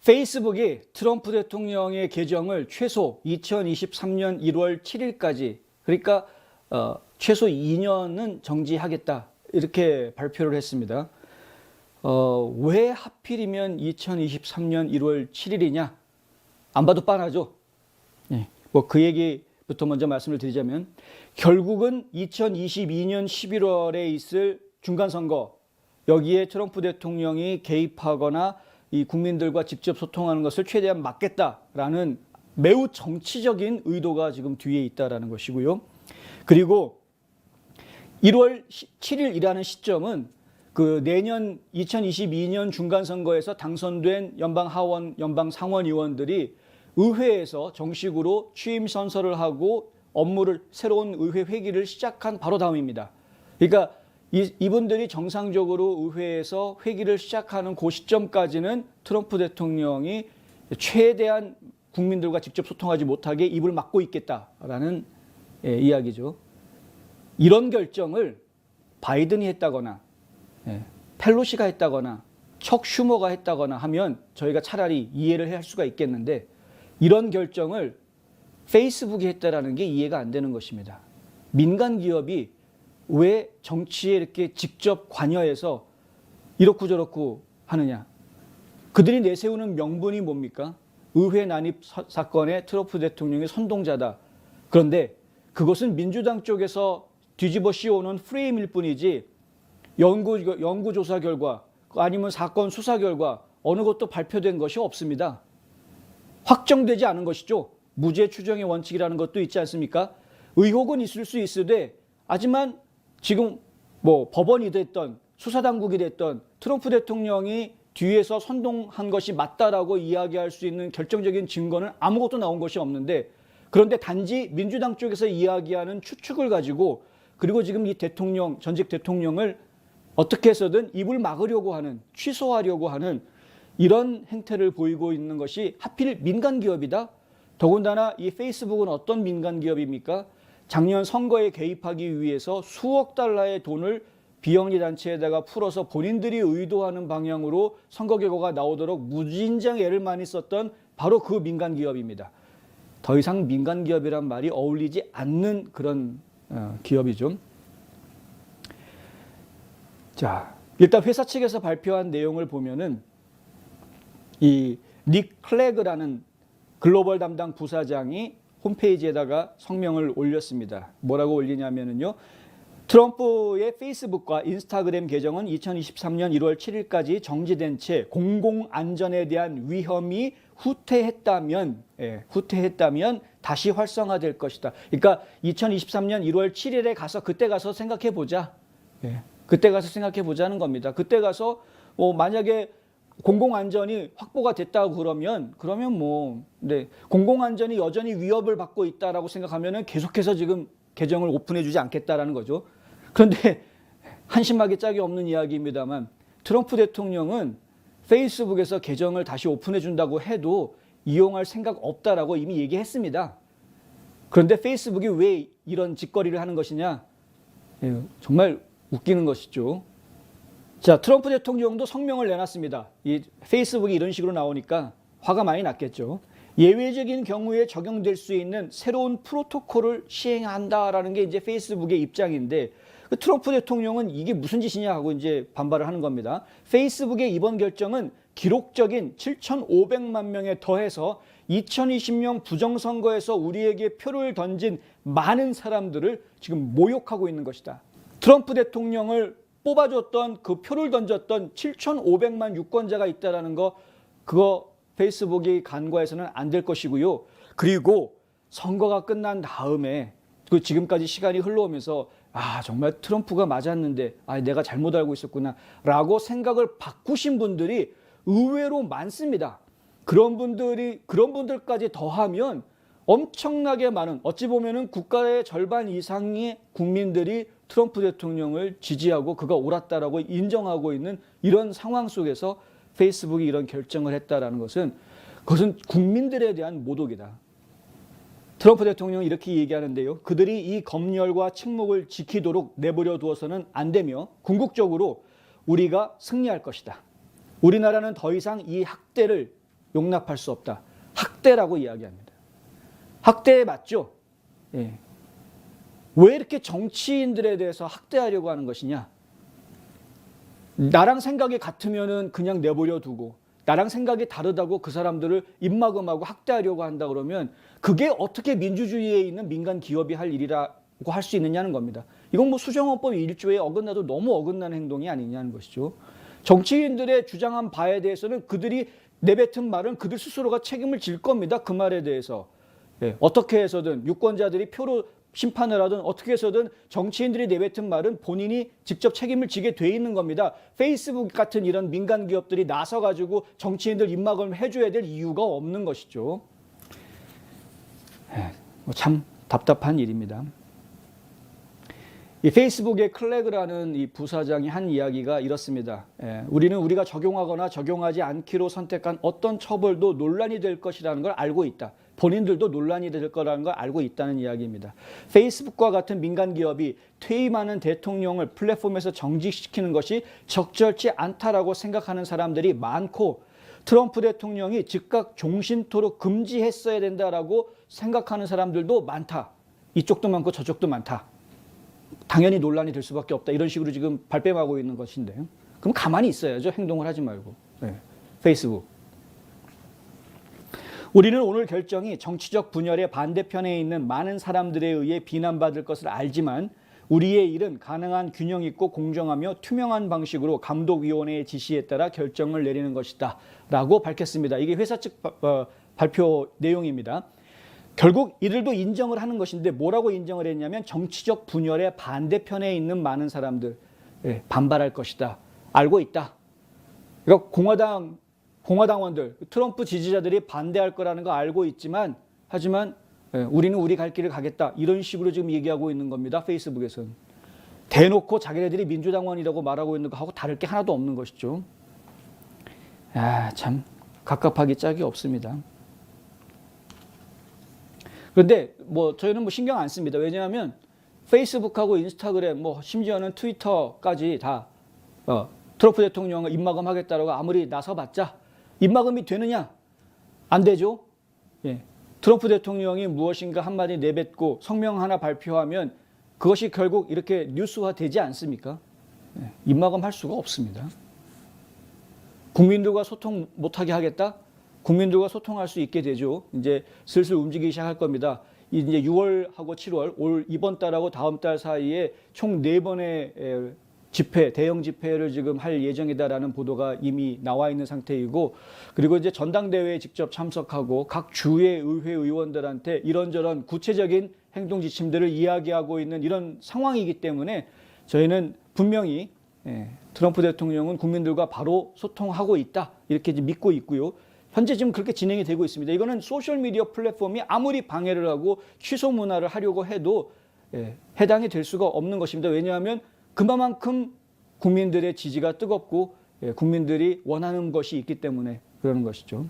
페이스북이 트럼프 대통령의 계정을 최소 2023년 1월 7일까지 그러니까 최소 2년은 정지하겠다 이렇게 발표를 했습니다. 왜 하필이면 2023년 1월 7일이냐? 안 봐도 뻔하죠. 예, 그 얘기부터 먼저 말씀을 드리자면 결국은 2022년 11월에 있을 중간선거 여기에 트럼프 대통령이 개입하거나 이 국민들과 직접 소통하는 것을 최대한 막겠다라는 매우 정치적인 의도가 지금 뒤에 있다라는 것이고요. 그리고 1월 7일이라는 시점은 그 내년 2022년 중간선거에서 당선된 연방하원, 연방상원의원들이 의회에서 정식으로 취임 선서를 하고 업무를 새로운 의회 회기를 시작한 바로 다음입니다. 그러니까 이분들이 정상적으로 의회에서 회기를 시작하는 그 시점까지는 트럼프 대통령이 최대한 국민들과 직접 소통하지 못하게 입을 막고 있겠다라는 이야기죠. 이런 결정을 바이든이 했다거나 펠로시가 했다거나 척 슈머가 했다거나 하면 저희가 차라리 이해를 할 수가 있겠는데 이런 결정을 페이스북이 했다라는 게 이해가 안 되는 것입니다. 민간 기업이 왜 정치에 이렇게 직접 관여해서 이렇고 저렇고 하느냐? 그들이 내세우는 명분이 뭡니까? 의회 난입 사건의 트럼프 대통령의 선동자다. 그런데 그것은 민주당 쪽에서 뒤집어 씌워놓은 프레임일 뿐이지 연구조사 결과 아니면 사건 수사 결과 어느 것도 발표된 것이 없습니다. 확정되지 않은 것이죠. 무죄 추정의 원칙이라는 것도 있지 않습니까? 의혹은 있을 수 있으되 하지만 지금 법원이 됐던 수사당국이 됐던 트럼프 대통령이 뒤에서 선동한 것이 맞다라고 이야기할 수 있는 결정적인 증거는 아무것도 나온 것이 없는데 그런데 단지 민주당 쪽에서 이야기하는 추측을 가지고 그리고 지금 이 대통령, 전직 대통령을 어떻게 해서든 입을 막으려고 하는, 취소하려고 하는 이런 행태를 보이고 있는 것이 하필 민간 기업이다? 더군다나 이 페이스북은 어떤 민간 기업입니까? 작년 선거에 개입하기 위해서 수억 달러의 돈을 비영리 단체에다가 풀어서 본인들이 의도하는 방향으로 선거 결과가 나오도록 무진장 애를 많이 썼던 바로 그 민간 기업입니다. 더 이상 민간 기업이란 말이 어울리지 않는 그런 기업이죠. 자, 일단 회사 측에서 발표한 내용을 보면은 이 닉 클래그라는 글로벌 담당 부사장이 홈페이지에다가 성명을 올렸습니다. 뭐라고 올리냐면요. 트럼프의 페이스북과 인스타그램 계정은 2023년 1월 7일까지 정지된 채 공공안전에 대한 위험이 후퇴했다면 다시 활성화될 것이다. 그러니까 2023년 1월 7일에 가서 그때 가서 생각해 보자. 그때 가서 생각해 보자는 겁니다. 그때 가서 만약에 공공안전이 확보가 됐다고 그러면 공공안전이 여전히 위협을 받고 있다라고 생각하면은 계속해서 지금 계정을 오픈해 주지 않겠다라는 거죠. 그런데 한심하게 짝이 없는 이야기입니다만 트럼프 대통령은 페이스북에서 계정을 다시 오픈해 준다고 해도 이용할 생각 없다라고 이미 얘기했습니다. 그런데 페이스북이 왜 이런 짓거리를 하는 것이냐? 정말 웃기는 것이죠. 자, 트럼프 대통령도 성명을 내놨습니다. 이 페이스북이 이런 식으로 나오니까 화가 많이 났겠죠. 예외적인 경우에 적용될 수 있는 새로운 프로토콜을 시행한다라는 게 이제 페이스북의 입장인데 트럼프 대통령은 이게 무슨 짓이냐 하고 이제 반발을 하는 겁니다. 페이스북의 이번 결정은 기록적인 7,500만 명에 더해서 2020년 부정선거에서 우리에게 표를 던진 많은 사람들을 지금 모욕하고 있는 것이다. 트럼프 대통령을 뽑아줬던 그 표를 던졌던 7,500만 유권자가 있다는 거 그거 페이스북이 간과해서는 안 될 것이고요. 그리고 선거가 끝난 다음에 그 지금까지 시간이 흘러오면서 정말 트럼프가 맞았는데 내가 잘못 알고 있었구나 라고 생각을 바꾸신 분들이 의외로 많습니다. 그런 분들까지 더하면 엄청나게 많은 어찌 보면은 국가의 절반 이상의 국민들이 트럼프 대통령을 지지하고 그가 옳았다라고 인정하고 있는 이런 상황 속에서 페이스북이 이런 결정을 했다라는 그것은 국민들에 대한 모독이다. 트럼프 대통령은 이렇게 얘기하는데요. 그들이 이 검열과 침묵을 지키도록 내버려 두어서는 안 되며 궁극적으로 우리가 승리할 것이다. 우리나라는 더 이상 이 학대를 용납할 수 없다. 학대라고 이야기합니다. 학대 맞죠? 예. 왜 이렇게 정치인들에 대해서 학대하려고 하는 것이냐? 나랑 생각이 같으면은 그냥 내버려 두고 나랑 생각이 다르다고 그 사람들을 입막음하고 학대하려고 한다 그러면 그게 어떻게 민주주의에 있는 민간 기업이 할 일이라고 할 수 있느냐는 겁니다. 이건 뭐 수정헌법 1조에 어긋나도 너무 어긋나는 행동이 아니냐는 것이죠. 정치인들의 주장한 바에 대해서는 그들이 내뱉은 말은 그들 스스로가 책임을 질 겁니다. 그 말에 대해서. 예, 어떻게 해서든 유권자들이 표로 심판을 하든 어떻게 해서든 정치인들이 내뱉은 말은 본인이 직접 책임을 지게 돼 있는 겁니다. 페이스북 같은 이런 민간 기업들이 나서가지고 정치인들 입막음을 해줘야 될 이유가 없는 것이죠. 참 답답한 일입니다. 이 페이스북의 클레그라는 이 부사장이 한 이야기가 이렇습니다. 우리는 우리가 적용하거나 적용하지 않기로 선택한 어떤 처벌도 논란이 될 것이라는 걸 알고 있다. 본인들도 논란이 될 거라는 걸 알고 있다는 이야기입니다. 페이스북과 같은 민간 기업이 퇴임하는 대통령을 플랫폼에서 정직시키는 것이 적절치 않다라고 생각하는 사람들이 많고 트럼프 대통령이 즉각 종신토록 금지했어야 된다라고 생각하는 사람들도 많다. 이쪽도 많고 저쪽도 많다. 당연히 논란이 될 수밖에 없다. 이런 식으로 지금 발뺌하고 있는 것인데 그럼 가만히 있어야죠. 행동을 하지 말고. 페이스북. 우리는 오늘 결정이 정치적 분열의 반대편에 있는 많은 사람들에 의해 비난받을 것을 알지만 우리의 일은 가능한 균형 있고 공정하며 투명한 방식으로 감독위원회의 지시에 따라 결정을 내리는 것이다 라고 밝혔습니다. 이게 회사 측 발표 내용입니다. 결국 이들도 인정을 하는 것인데 뭐라고 인정을 했냐면 정치적 분열의 반대편에 있는 많은 사람들 반발할 것이다. 알고 있다. 그러니까 공화당원들, 트럼프 지지자들이 반대할 거라는 거 알고 있지만 하지만 우리는 우리 갈 길을 가겠다. 이런 식으로 지금 얘기하고 있는 겁니다. 페이스북에서는. 대놓고 자기네들이 민주당원이라고 말하고 있는 거하고 다를 게 하나도 없는 것이죠. 참 갑갑하기 짝이 없습니다. 그런데 저희는 신경 안 씁니다. 왜냐하면 페이스북하고 인스타그램 심지어는 트위터까지 다 트럼프 대통령을 입막음하겠다라고 아무리 나서봤자 입막음이 되느냐? 안 되죠. 예. 트럼프 대통령이 무엇인가 한마디 내뱉고 성명 하나 발표하면 그것이 결국 이렇게 뉴스화되지 않습니까? 예. 입막음할 수가 없습니다. 국민들과 소통 못하게 하겠다? 국민들과 소통할 수 있게 되죠. 이제 슬슬 움직이기 시작할 겁니다. 이제 6월하고 7월, 이번 달하고 다음 달 사이에 총 4번의 집회, 대형 집회를 지금 할 예정이다라는 보도가 이미 나와 있는 상태이고, 그리고 이제 전당대회에 직접 참석하고 각 주의 의회 의원들한테 이런저런 구체적인 행동 지침들을 이야기하고 있는 이런 상황이기 때문에 저희는 분명히 트럼프 대통령은 국민들과 바로 소통하고 있다 이렇게 믿고 있고요. 현재 지금 그렇게 진행이 되고 있습니다. 이거는 소셜미디어 플랫폼이 아무리 방해를 하고 취소 문화를 하려고 해도 해당이 될 수가 없는 것입니다. 왜냐하면 그만큼 국민들의 지지가 뜨겁고 국민들이 원하는 것이 있기 때문에 그러는 것이죠.